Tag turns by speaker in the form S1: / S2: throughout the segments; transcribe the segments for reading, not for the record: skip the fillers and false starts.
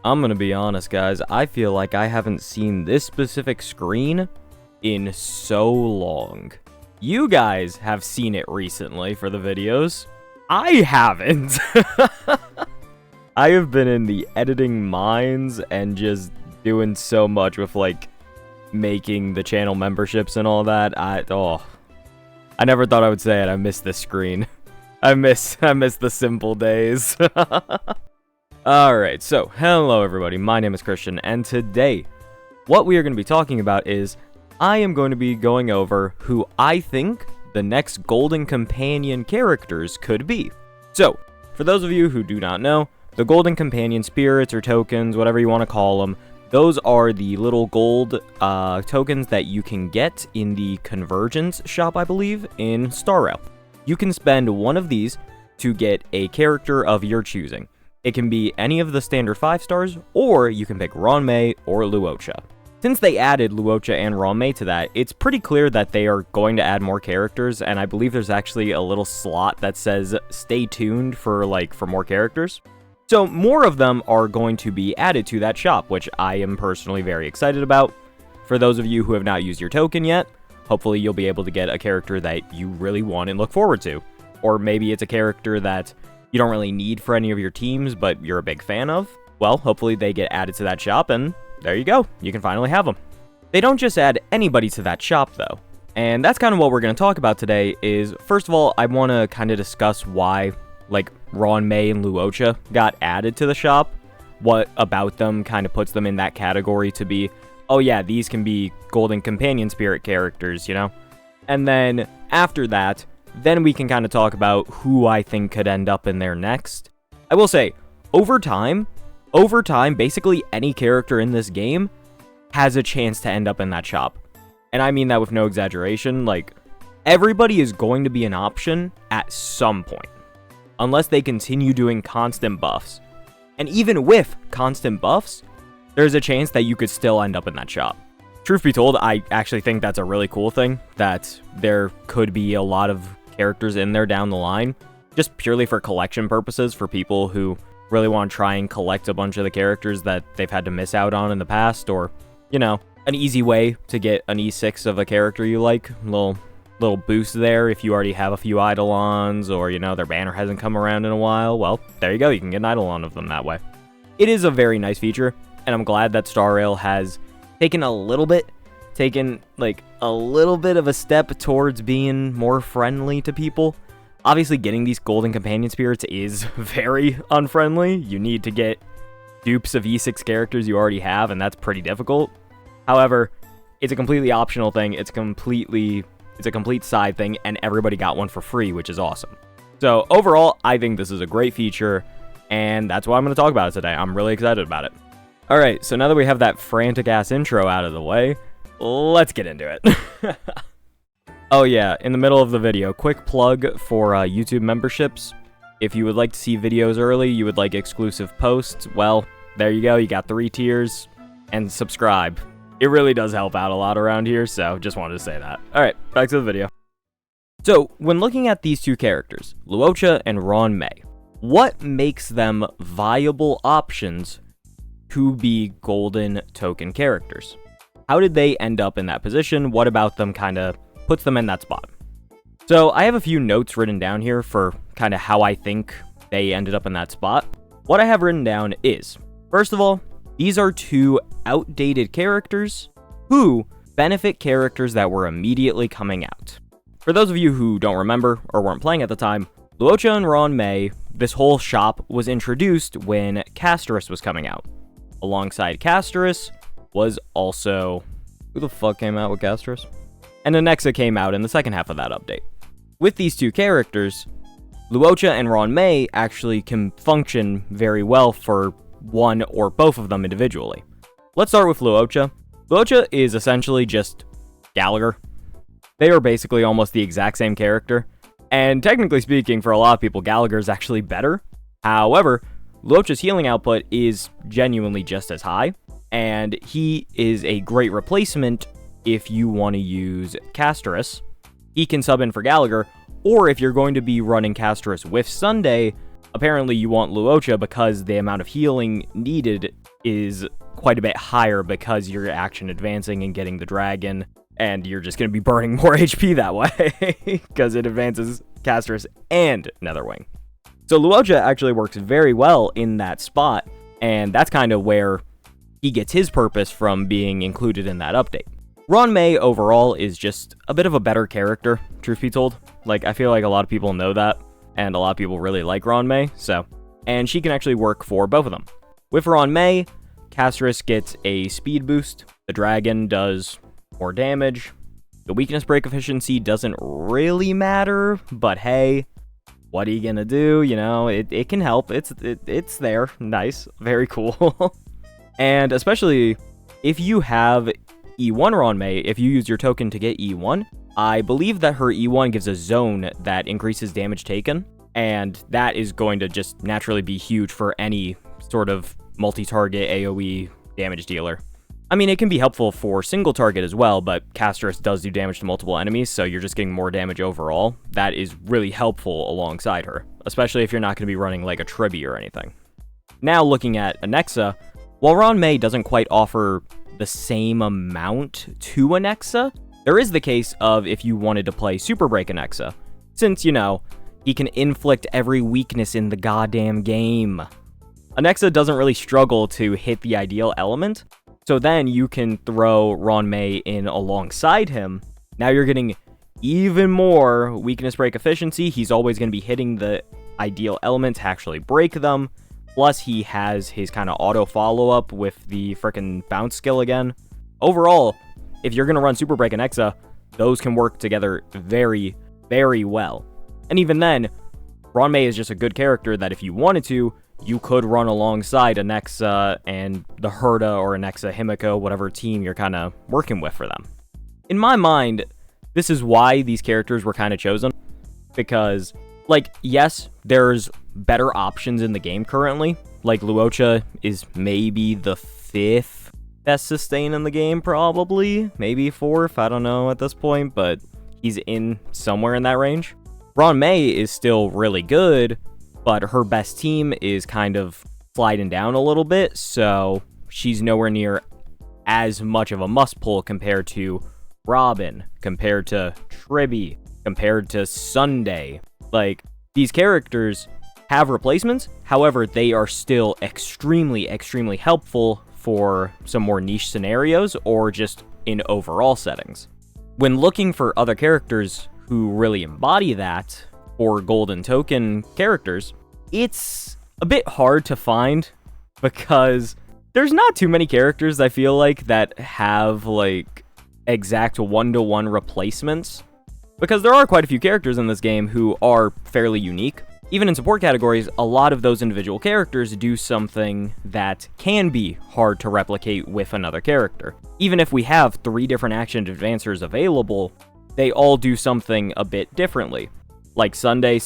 S1: I'm gonna be honest, guys, I feel like I haven't seen this specific screen in so long. You guys have seen it recently for the videos. I haven't. I have been in the editing mines and just doing so much with, like, making the channel memberships and all that. I never thought I would say it. I miss this screen. I miss the simple days. Alright, so, hello everybody, my name is Christian, and today, what we are going to be talking about is, I am going to be going over who I think the next Golden Companion characters could be. So, for those of you who do not know, the Golden Companion spirits or tokens, whatever you want to call them, those are the little gold tokens that you can get in the Convergence shop, I believe, in Star Rail. You can spend one of these to get a character of your choosing. It can be any of the standard 5 stars, or you can pick Ron May or Luocha. Since they added Luocha and Ron May to that, it's pretty clear that they are going to add more characters, and I believe there's actually a little slot that says stay tuned for more characters. So more of them are going to be added to that shop, which I am personally very excited about. For those of you who have not used your token yet, hopefully you'll be able to get a character that you really want and look forward to. Or maybe it's a character that you don't really need for any of your teams, but you're a big fan of. Well, hopefully they get added to that shop, and there you go. You can finally have them. They don't just add anybody to that shop, though. And that's kind of what we're going to talk about today is, first of all, I want to kind of discuss why, Ron May and Luocha got added to the shop. What about them kind of puts them in that category to be, oh yeah, these can be Golden Companion Spirit characters, you know? And then, after that, then we can kind of talk about who I think could end up in there next. I will say, over time, basically any character in this game has a chance to end up in that shop. And I mean that with no exaggeration, everybody is going to be an option at some point. Unless they continue doing constant buffs. And even with constant buffs, there's a chance that you could still end up in that shop. Truth be told, I actually think that's a really cool thing, that there could be a lot of characters in there down the line, just purely for collection purposes, for people who really want to try and collect a bunch of the characters that they've had to miss out on in the past, or, you know, an easy way to get an E6 of a character you like, little boost there if you already have a few Eidolons, or, you know, their banner hasn't come around in a while. Well, there you go, you can get an Eidolon of them that way. It is a very nice feature, and I'm glad that Star Rail has taken a little bit of a step towards being more friendly to people. Obviously, getting these Golden Companion Spirits is very unfriendly. You need to get dupes of E6 characters you already have, and that's pretty difficult. However, it's a completely optional thing. It's a complete side thing, and everybody got one for free, which is awesome. So, overall, I think this is a great feature, and that's why I'm going to talk about it today. I'm really excited about it. Alright, so now that we have that frantic-ass intro out of the way, let's get into it. Oh yeah, in the middle of the video, quick plug for YouTube memberships. If you would like to see videos early, you would like exclusive posts, well, there you go, you got 3 tiers, and subscribe. It really does help out a lot around here, so just wanted to say that. Alright, back to the video. So, when looking at these two characters, Luocha and Ron May, what makes them viable options to be golden token characters? How did they end up in that position? What about them kind of puts them in that spot? So I have a few notes written down here for kind of how I think they ended up in that spot. What I have written down is, first of all, these are two outdated characters who benefit characters that were immediately coming out. For those of you who don't remember or weren't playing at the time, Luocha and Ron May, this whole shop was introduced when Casterus was coming out. Alongside Casterus was also... Who the fuck came out with Casterus? And Anexa came out in the second half of that update. With these two characters, Luocha and Ron May actually can function very well for one or both of them individually. Let's start with Luocha. Luocha is essentially just Gallagher. They are basically almost the exact same character. And technically speaking, for a lot of people, Gallagher is actually better. However, Luocha's healing output is genuinely just as high, and he is a great replacement if you want to use Casterus. He can sub in for Gallagher, or if you're going to be running Casterus with Sunday, Apparently you want Luocha because the amount of healing needed is quite a bit higher because you're action advancing and getting the dragon, and you're just going to be burning more HP that way because it advances Castris and Netherwing. So Luocha actually works very well in that spot, and that's kind of where he gets his purpose from being included in that update. Ron May overall is just a bit of a better character, truth be told. Like, I feel like a lot of people know that, and a lot of people really like Ron May, and she can actually work for both of them. With Ron May, Castris gets a speed boost, the dragon does more damage, the weakness break efficiency doesn't really matter, but hey, what are you gonna do? You know, it can help, it's there, nice, very cool. And especially if you have E1 Ron May, if you use your token to get E1, I believe that her E1 gives a zone that increases damage taken, and that is going to just naturally be huge for any sort of multi-target AoE damage dealer. I mean, it can be helpful for single target as well, but Castris does do damage to multiple enemies, so you're just getting more damage overall. That is really helpful alongside her, especially if you're not going to be running like a Tribi or anything. Now looking at Anexa, while Ron May doesn't quite offer the same amount to Anexa, there is the case of if you wanted to play Super Break Anexa, since, you know, he can inflict every weakness in the goddamn game. Anexa doesn't really struggle to hit the ideal element, so then you can throw Ron May in alongside him. Now you're getting even more weakness break efficiency. He's always going to be hitting the ideal element to actually break them. Plus, he has his kind of auto follow-up with the frickin' bounce skill again. Overall, if you're going to run Super Break and Anexa, those can work together very, very well. And even then, Ron May is just a good character that if you wanted to, you could run alongside Anexa and the Herda or Anexa Himiko, whatever team you're kind of working with for them. In my mind, this is why these characters were kind of chosen. Because, like, yes, there's better options in the game currently. Like, Luocha is maybe the 5th best sustain in the game, probably. Maybe 4th, I don't know at this point, but he's in somewhere in that range. Ron May is still really good, but her best team is kind of sliding down a little bit, so she's nowhere near as much of a must-pull compared to Robin, compared to Tribi, compared to Sunday. Like, these characters have replacements, however, they are still extremely, extremely helpful for some more niche scenarios or just in overall settings. When looking for other characters who really embody that, or golden token characters, it's a bit hard to find because there's not too many characters I feel like that have like exact one-to-one replacements, because there are quite a few characters in this game who are fairly unique. Even in support categories, a lot of those individual characters do something that can be hard to replicate with another character. Even if we have 3 different action advancers available, they all do something a bit differently. Like Sunday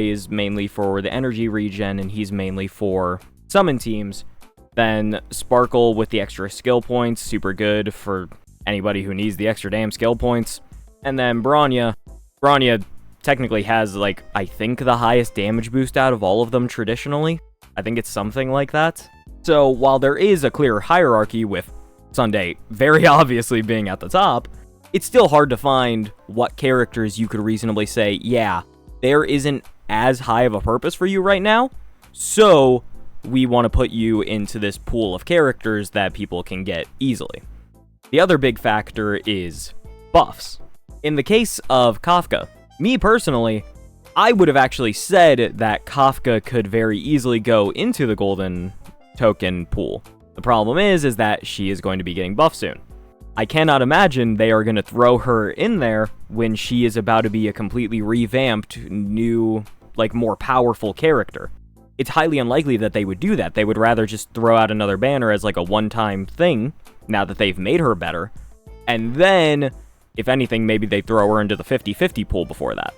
S1: is mainly for the energy regen, and he's mainly for summon teams. Then Sparkle with the extra skill points, super good for anybody who needs the extra damn skill points. And then Bronya technically has, like, I think the highest damage boost out of all of them traditionally. I think it's something like that. So while there is a clear hierarchy with Sunday very obviously being at the top, it's still hard to find what characters you could reasonably say, yeah, there isn't as high of a purpose for you right now, so we want to put you into this pool of characters that people can get easily. The other big factor is buffs. In the case of Kafka, me personally, I would have actually said that Kafka could very easily go into the golden token pool. The problem is that she is going to be getting buffed soon. I cannot imagine they are going to throw her in there when she is about to be a completely revamped, new, like, more powerful character. It's highly unlikely that they would do that. They would rather just throw out another banner as, like, a one-time thing, now that they've made her better. And then, if anything, maybe they throw her into the 50-50 pool before that.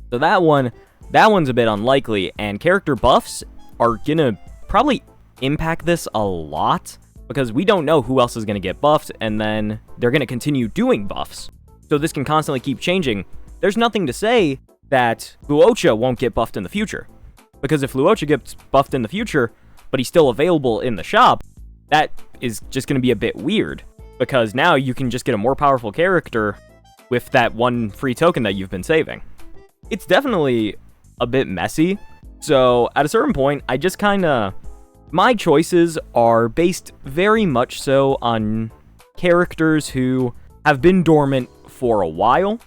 S1: So that one's a bit unlikely, and character buffs are going to probably impact this a lot, because we don't know who else is going to get buffed, and then they're going to continue doing buffs. So this can constantly keep changing. There's nothing to say that Luocha won't get buffed in the future. Because if Luocha gets buffed in the future, but he's still available in the shop, that is just going to be a bit weird. Because now you can just get a more powerful character with that one free token that you've been saving. It's definitely a bit messy. So at a certain point, I just my choices are based very much so on characters who have been dormant for a while.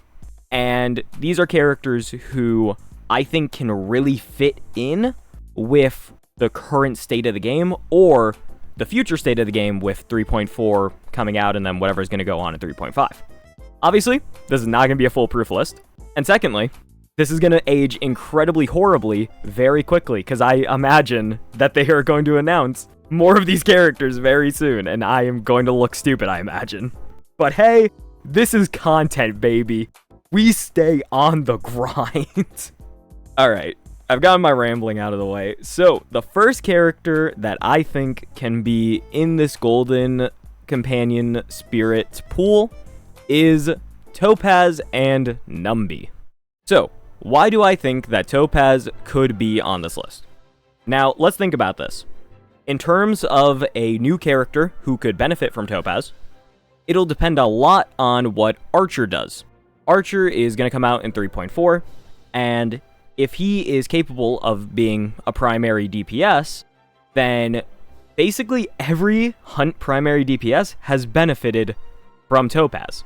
S1: And these are characters who I think can really fit in with the current state of the game or the future state of the game with 3.4 coming out and then whatever's going to go on at 3.5. Obviously, this is not going to be a foolproof list. And secondly, this is going to age incredibly horribly very quickly because I imagine that they are going to announce more of these characters very soon and I am going to look stupid, I imagine. But hey, this is content, baby. We stay on the grind. Alright, I've gotten my rambling out of the way. So, the first character that I think can be in this golden companion spirit pool is Topaz and Numbi. So, why do I think that Topaz could be on this list? Now, let's think about this. In terms of a new character who could benefit from Topaz, it'll depend a lot on what Archer does. Archer is going to come out in 3.4, and if he is capable of being a primary DPS, then basically every Hunt primary DPS has benefited from Topaz.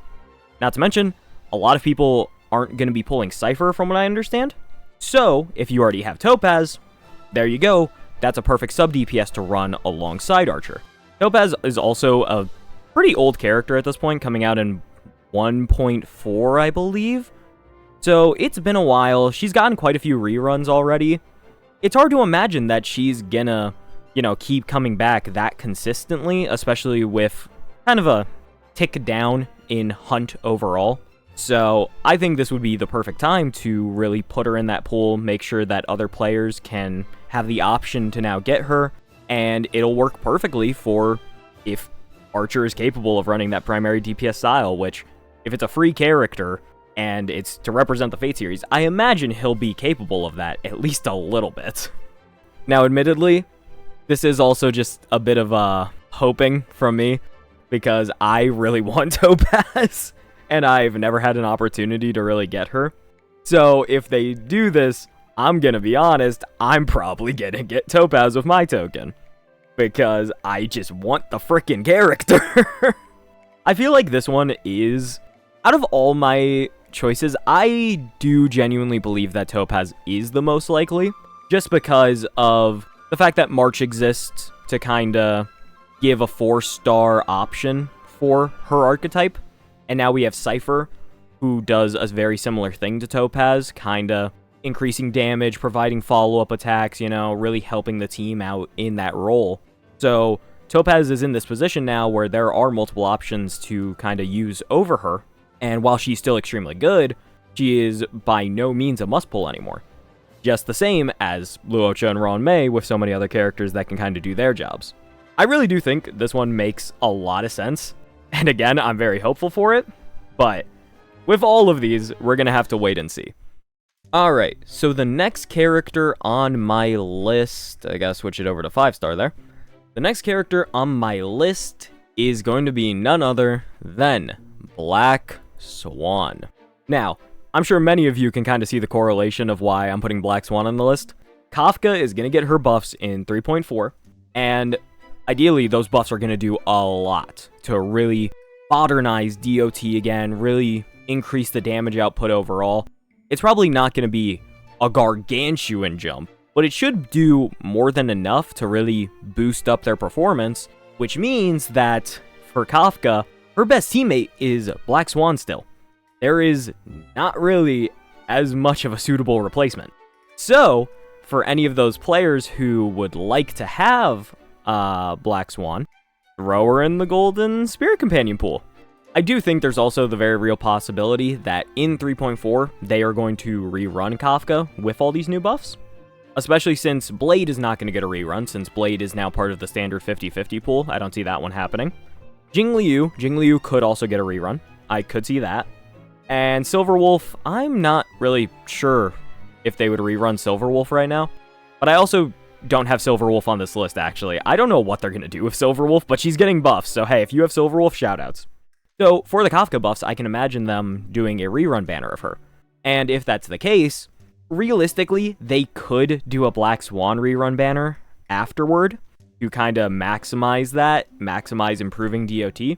S1: Not to mention, a lot of people aren't going to be pulling Cypher from what I understand. So, if you already have Topaz, there you go. That's a perfect sub-DPS to run alongside Archer. Topaz is also a pretty old character at this point, coming out in 1.4, I believe. So, it's been a while. She's gotten quite a few reruns already. It's hard to imagine that she's gonna, keep coming back that consistently, especially with kind of a tick down in Hunt overall. So, I think this would be the perfect time to really put her in that pool, make sure that other players can have the option to now get her, and it'll work perfectly for if Archer is capable of running that primary DPS style, which, if it's a free character, and it's to represent the Fate series, I imagine he'll be capable of that, at least a little bit. Now, admittedly, this is also just a bit of hoping from me, because I really want Topaz, and I've never had an opportunity to really get her. So, if they do this, I'm gonna be honest, I'm probably gonna get Topaz with my token, because I just want the frickin' character. I feel like this one is, out of all my choices, I do genuinely believe that Topaz is the most likely, just because of the fact that March exists to kinda give a 4-star option for her archetype, and now we have Cypher, who does a very similar thing to Topaz, kinda increasing damage, providing follow-up attacks, really helping the team out in that role. So, Topaz is in this position now where there are multiple options to kinda use over her, and while she's still extremely good, she is by no means a must-pull anymore. Just the same as Lua and Ron May with so many other characters that can kind of do their jobs. I really do think this one makes a lot of sense, and again, I'm very hopeful for it, but with all of these, we're going to have to wait and see. Alright, so the next character on my list, I gotta switch it over to 5-star there. The next character on my list is going to be none other than Black Swan. Now, I'm sure many of you can kind of see the correlation of why I'm putting Black Swan on the list. Kafka is going to get her buffs in 3.4, and ideally those buffs are going to do a lot to really modernize DOT again, really increase the damage output overall. It's probably not going to be a gargantuan jump, but it should do more than enough to really boost up their performance, which means that for Kafka, her best teammate is Black Swan still. There is not really as much of a suitable replacement. So, for any of those players who would like to have Black Swan, throw her in the Golden Spirit Companion pool. I do think there's also the very real possibility that in 3.4, they are going to rerun Kafka with all these new buffs. Especially since Blade is not going to get a rerun, since Blade is now part of the standard 50-50 pool. I don't see that one happening. Jingliu could also get a rerun. I could see that. And Silverwolf, I'm not really sure if they would rerun Silverwolf right now. But I also don't have Silverwolf on this list, actually. I don't know what they're going to do with Silverwolf, but she's getting buffs, so hey, if you have Silverwolf, shoutouts. So, for the Kafka buffs, I can imagine them doing a rerun banner of her. And if that's the case, realistically, they could do a Black Swan rerun banner afterward to kind of maximize improving DOT.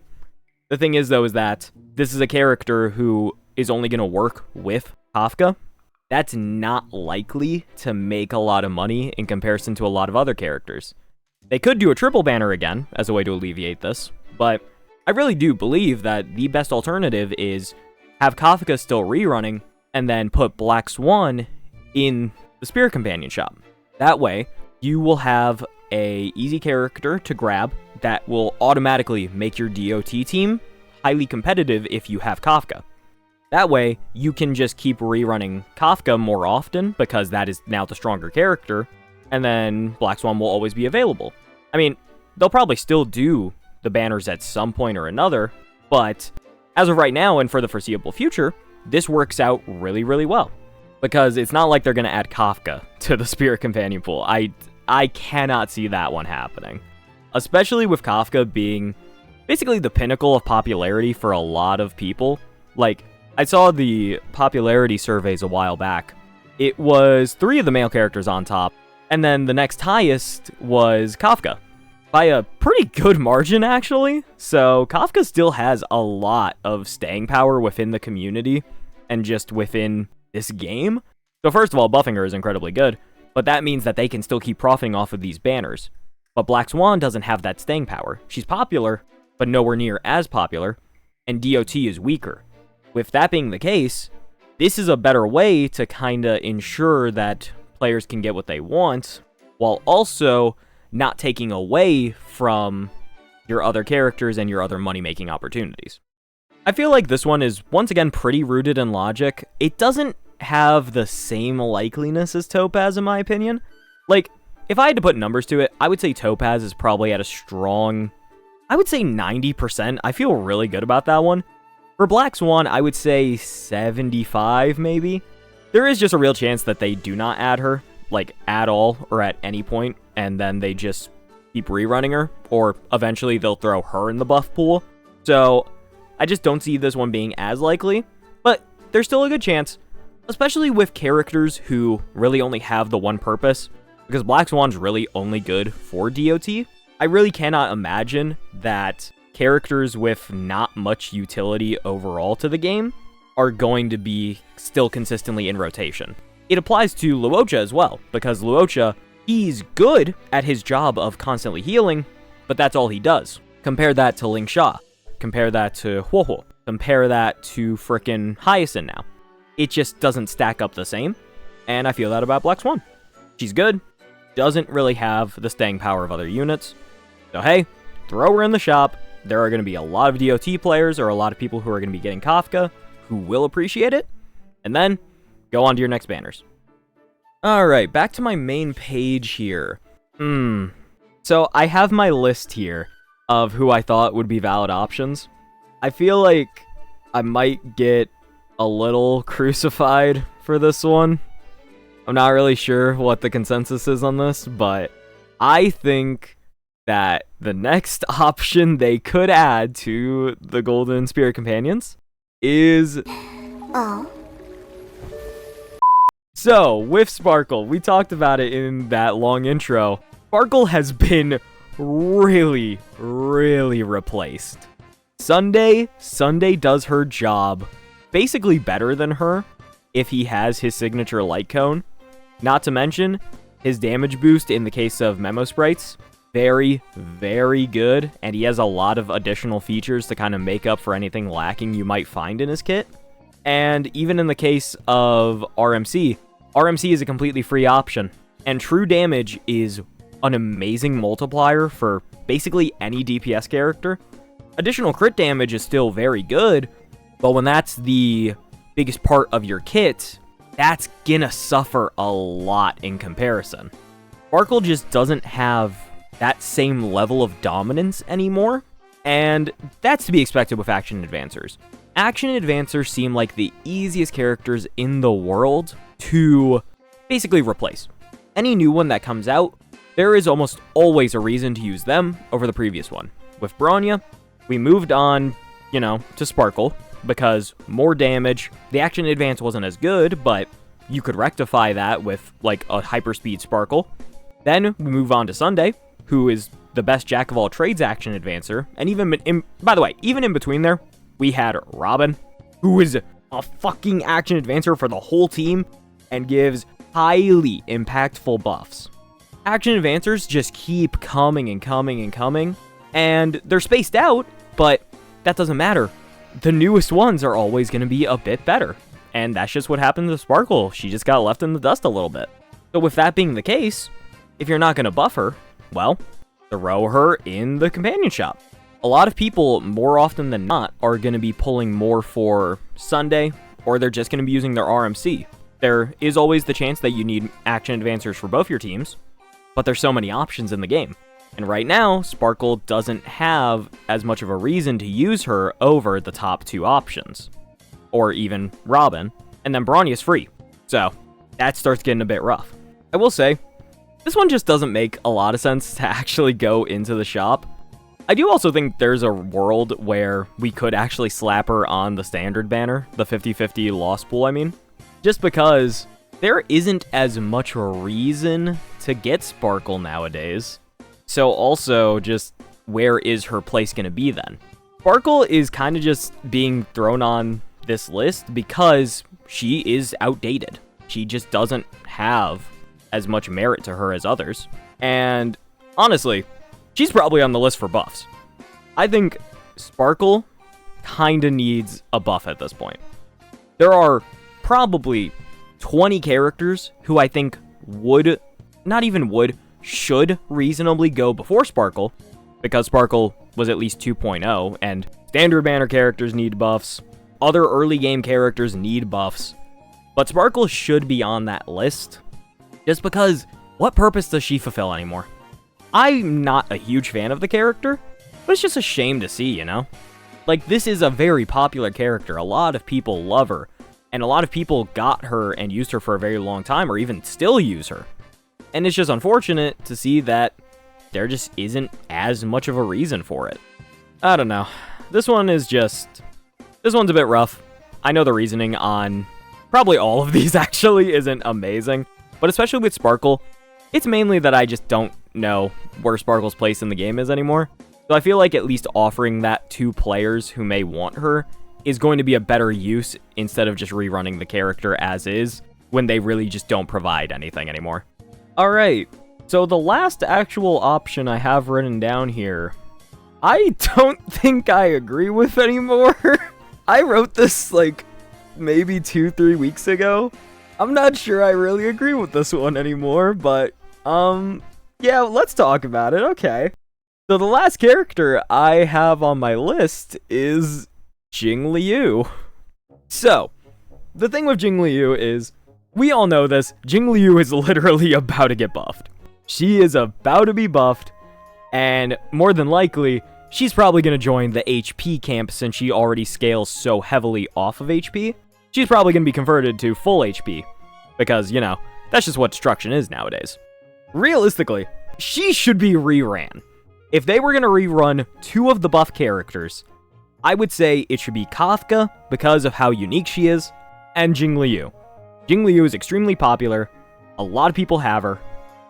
S1: The thing is, though, is that this is a character who is only going to work with Kafka. That's not likely to make a lot of money in comparison to a lot of other characters. They could do a triple banner again as a way to alleviate this, but I really do believe that the best alternative is have Kafka still rerunning and then put Black Swan in the Spirit Companion shop. That way, you will have a easy character to grab that will automatically make your DOT team highly competitive if you have Kafka. That way, you can just keep rerunning Kafka more often, because that is now the stronger character, and then Black Swan will always be available. I mean, they'll probably still do the banners at some point or another, but as of right now and for the foreseeable future, this works out really, really well. Because it's not like they're going to add Kafka to the Spirit Companion pool. I cannot see that one happening. Especially with Kafka being basically the pinnacle of popularity for a lot of people. Like, I saw the popularity surveys a while back. It was 3 of the male characters on top, and then the next highest was Kafka. By a pretty good margin, actually. So, Kafka still has a lot of staying power within the community, and just within this game. So first of all, buffing her is incredibly good, but that means that they can still keep profiting off of these banners. But Black Swan doesn't have that staying power. She's popular, but nowhere near as popular, and DOT is weaker. With that being the case, this is a better way to kinda ensure that players can get what they want, while also not taking away from your other characters and your other money-making opportunities. I feel like this one is, once again, pretty rooted in logic. It doesn't have the same likeliness as Topaz, in my opinion. Like, if I had to put numbers to it, I would say Topaz is probably at a strong, I would say 90%. I feel really good about that one. For Black Swan, I would say 75, maybe. There is just a real chance that they do not add her, like, at all, or at any point, and then they just keep rerunning her, or eventually they'll throw her in the buff pool. So, I just don't see this one being as likely, but there's still a good chance, especially with characters who really only have the one purpose, because Black Swan's really only good for DOT. I really cannot imagine that characters with not much utility overall to the game are going to be still consistently in rotation. It applies to Luocha as well, because Luocha, he's good at his job of constantly healing, but that's all he does. Compare that to Ling Sha. Compare that to Huohuo. Compare that to frickin' Hyacinth now. It just doesn't stack up the same, and I feel that about Black Swan. She's good, doesn't really have the staying power of other units, so hey, throw her in the shop. There are going to be a lot of DOT players, or a lot of people who are going to be getting Kafka, who will appreciate it, and then go on to your next banners. Alright, back to my main page here. So I have my list here of who I thought would be valid options. I feel like I might get a little crucified for this one. I'm not really sure what the consensus is on this, but I think that the next option they could add to the Golden Spirit Companions is...
S2: Oh.
S1: So, with Sparkle, we talked about it in that long intro. Sparkle has been really, really replaced. Sunday does her job basically better than her if he has his signature light cone. Not to mention, his damage boost in the case of Memo Sprites, very, very good, and he has a lot of additional features to kind of make up for anything lacking you might find in his kit. And even in the case of RMC is a completely free option, and true damage is an amazing multiplier for basically any DPS character. Additional crit damage is still very good, but when that's the biggest part of your kit, that's gonna suffer a lot in comparison. Sparkle just doesn't have that same level of dominance anymore, and that's to be expected with Action Advancers. Action Advancers seem like the easiest characters in the world to basically replace. any new one that comes out, there is almost always a reason to use them over the previous one. With Bronya, we moved on, to Sparkle, because more damage. The action advance wasn't as good, but you could rectify that with, like, a hyperspeed Sparkle. Then we move on to Sunday, who is the best jack-of-all-trades action advancer, and by the way, even in between there, we had Robin, who is a fucking action advancer for the whole team, and gives highly impactful buffs. Action advancers just keep coming and coming and coming, and they're spaced out, but that doesn't matter. The newest ones are always going to be a bit better, and that's just what happened to Sparkle. She just got left in the dust a little bit. So with that being the case, if you're not going to buff her, well, throw her in the companion shop. A lot of people, more often than not, are going to be pulling more for Sunday, or they're just going to be using their RMC. There is always the chance that you need action advancers for both your teams, but there's so many options in the game. And right now, Sparkle doesn't have as much of a reason to use her over the top two options. Or even Robin, and then Bronya's free. So, that starts getting a bit rough. I will say, this one just doesn't make a lot of sense to actually go into the shop. I do also think there's a world where we could actually slap her on the standard banner, the 50-50 loss pool, just because there isn't as much reason to get Sparkle nowadays. So also, just where is her place going to be then? Sparkle is kind of just being thrown on this list because she is outdated. She just doesn't have as much merit to her as others. And honestly, she's probably on the list for buffs. I think Sparkle kind of needs a buff at this point. There are probably 20 characters who I think should reasonably go before Sparkle, because Sparkle was at least 2.0, and standard banner characters need buffs, other early game characters need buffs, but Sparkle should be on that list, just because what purpose does she fulfill anymore? I'm not a huge fan of the character, but it's just a shame to see, Like, this is a very popular character, a lot of people love her, and a lot of people got her and used her for a very long time, or even still use her. And it's just unfortunate to see that there just isn't as much of a reason for it. I don't know. This one's a bit rough. I know the reasoning on probably all of these actually isn't amazing, but especially with Sparkle, it's mainly that I just don't know where Sparkle's place in the game is anymore. So I feel like at least offering that to players who may want her is going to be a better use instead of just rerunning the character as is when they really just don't provide anything anymore. Alright, so the last actual option I have written down here, I don't think I agree with anymore. I wrote this like maybe 2-3 weeks ago. I'm not sure I really agree with this one anymore, but yeah, let's talk about it. Okay. So the last character I have on my list is Jingliu. So, the thing with Jingliu is, we all know this, Jingliu is literally about to get buffed. She is about to be buffed, and more than likely, she's probably going to join the HP camp since she already scales so heavily off of HP. She's probably going to be converted to full HP, because, that's just what destruction is nowadays. Realistically, she should be reran. If they were going to rerun 2 of the buff characters, I would say it should be Kafka, because of how unique she is, and Jingliu. Jingliu is extremely popular, a lot of people have her,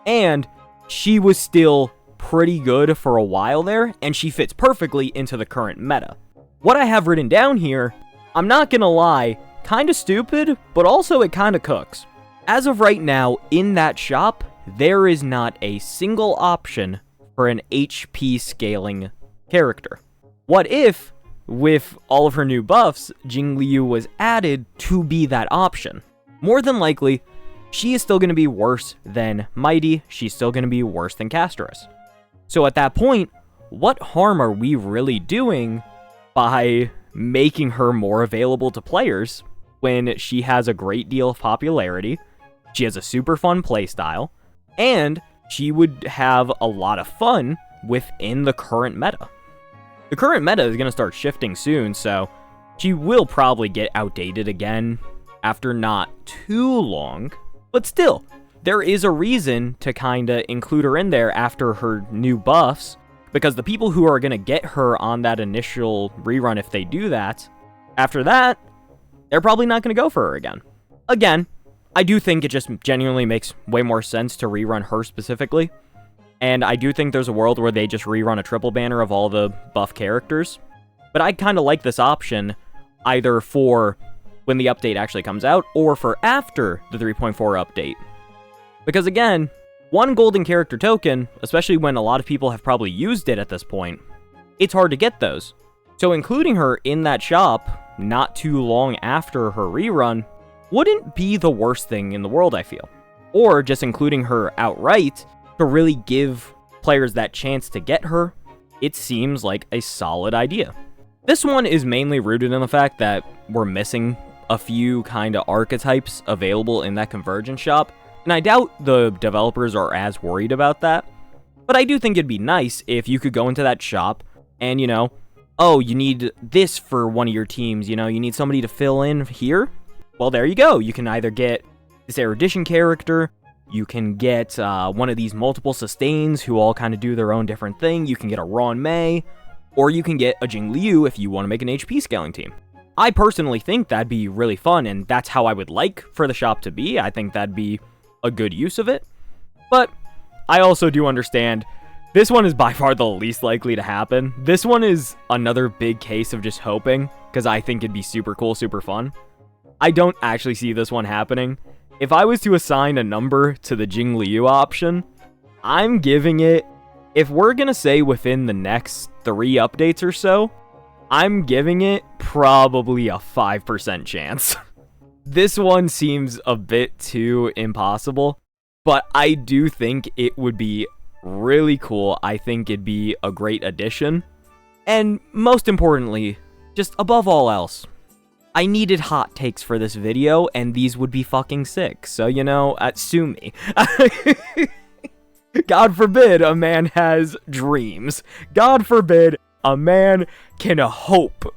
S1: and she was still pretty good for a while there, and she fits perfectly into the current meta. What I have written down here, I'm not gonna lie, kinda stupid, but also it kinda cooks. As of right now, in that shop, there is not a single option for an HP scaling character. What if, with all of her new buffs, Jingliu was added to be that option? More than likely, she is still going to be worse than Mighty, she's still going to be worse than Castros. So at that point, what harm are we really doing by making her more available to players when she has a great deal of popularity, she has a super fun playstyle, and she would have a lot of fun within the current meta? The current meta is going to start shifting soon, so she will probably get outdated again after not too long, but still, there is a reason to kind of include her in there after her new buffs, because the people who are going to get her on that initial rerun, if they do that, after that, they're probably not going to go for her again. Again, I do think it just genuinely makes way more sense to rerun her specifically, and I do think there's a world where they just rerun a triple banner of all the buff characters, but I kind of like this option either for when the update actually comes out or for after the 3.4 update. Because again, one golden character token, especially when a lot of people have probably used it at this point, it's hard to get those. So including her in that shop not too long after her rerun wouldn't be the worst thing in the world, I feel. Or just including her outright to really give players that chance to get her, it seems like a solid idea. This one is mainly rooted in the fact that we're missing a few kind of archetypes available in that convergence shop, and I doubt the developers are as worried about that, but I do think it'd be nice if you could go into that shop and, you know, oh, you need this for one of your teams, you know, you need somebody to fill in here? Well, there you go. You can either get this erudition character, you can get one of these multiple sustains who all kind of do their own different thing, you can get a Ron May, or you can get a Jingliu if you want to make an HP scaling team. I personally think that'd be really fun, and that's how I would like for the shop to be. I think that'd be a good use of it. But I also do understand this one is by far the least likely to happen. This one is another big case of just hoping, because I think it'd be super cool, super fun. I don't actually see this one happening. If I was to assign a number to the Jingliu option, I'm giving it, if we're going to say within the next 3 updates or so, I'm giving it probably a 5% chance. This one seems a bit too impossible, but I do think it would be really cool. I think it'd be a great addition. And most importantly, just above all else, I needed hot takes for this video, and these would be fucking sick. So, you know, sue me. God forbid a man has dreams. God forbid a man can hope.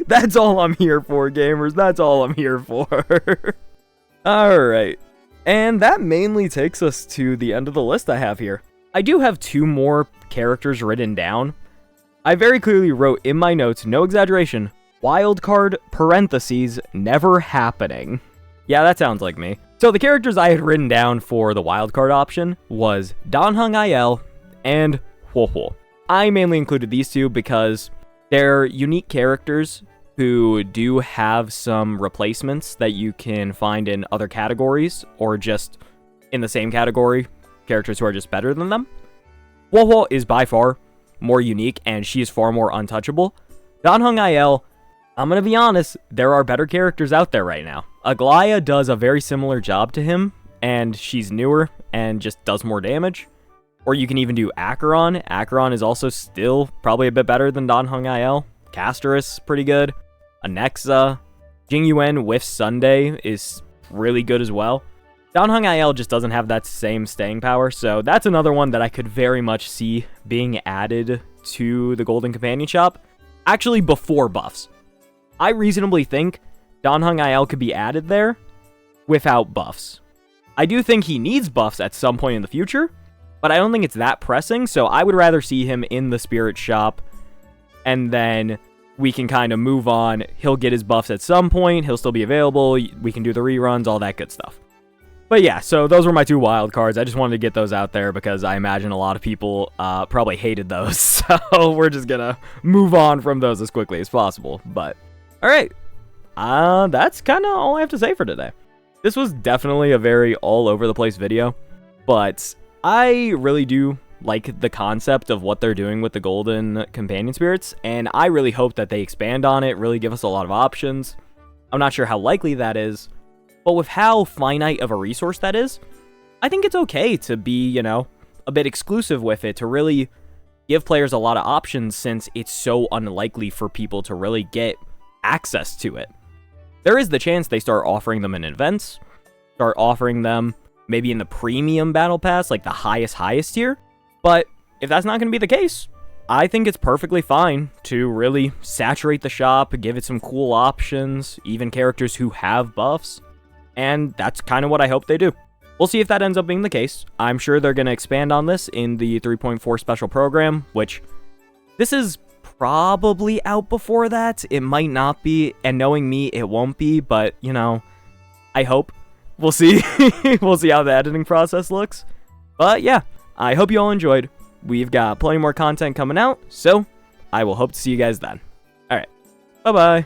S1: That's all I'm here for, gamers. That's all I'm here for. Alright. And that mainly takes us to the end of the list I have here. I do have 2 more characters written down. I very clearly wrote in my notes, no exaggeration, wildcard parentheses never happening. Yeah, that sounds like me. So the characters I had written down for the wildcard option was Donhung Il and Huohuo. I mainly included these 2 because they're unique characters who do have some replacements that you can find in other categories, or just in the same category, characters who are just better than them. Huohuo is by far more unique, and she is far more untouchable. Donhung Il, I'm gonna be honest, there are better characters out there right now. Aglaya does a very similar job to him, and she's newer and just does more damage. Or you can even do Acheron. Acheron is also still probably a bit better than Donhung Il. Casterus, pretty good. Anexa. Jingyuan with Sunday is really good as well. Donhung Il just doesn't have that same staying power, so that's another one that I could very much see being added to the Golden Companion Shop. Actually, before buffs. I reasonably think Donhung Il could be added there without buffs. I do think he needs buffs at some point in the future, but I don't think it's that pressing, so I would rather see him in the Spirit Shop, and then we can kind of move on. He'll get his buffs at some point, he'll still be available, we can do the reruns, all that good stuff. But yeah, so those were my 2 wild cards. I just wanted to get those out there because I imagine a lot of people probably hated those, so we're just gonna move on from those as quickly as possible. But, alright, that's kind of all I have to say for today. This was definitely a very all-over-the-place video, but I really do like the concept of what they're doing with the Golden Companion Spirits, and I really hope that they expand on it, really give us a lot of options. I'm not sure how likely that is, but with how finite of a resource that is, I think it's okay to be, you know, a bit exclusive with it, to really give players a lot of options since it's so unlikely for people to really get access to it. There is the chance they start offering them in events, start offering them maybe in the premium battle pass, like the highest tier. But if that's not going to be the case, I think it's perfectly fine to really saturate the shop, give it some cool options, even characters who have buffs. And that's kind of what I hope they do. We'll see if that ends up being the case. I'm sure they're going to expand on this in the 3.4 special program, which this is probably out before that. It might not be, and knowing me, it won't be, but, you know, I hope. We'll see. We'll see how the editing process looks. But yeah, I hope you all enjoyed. We've got plenty more content coming out, so I will hope to see you guys then. Alright, bye-bye.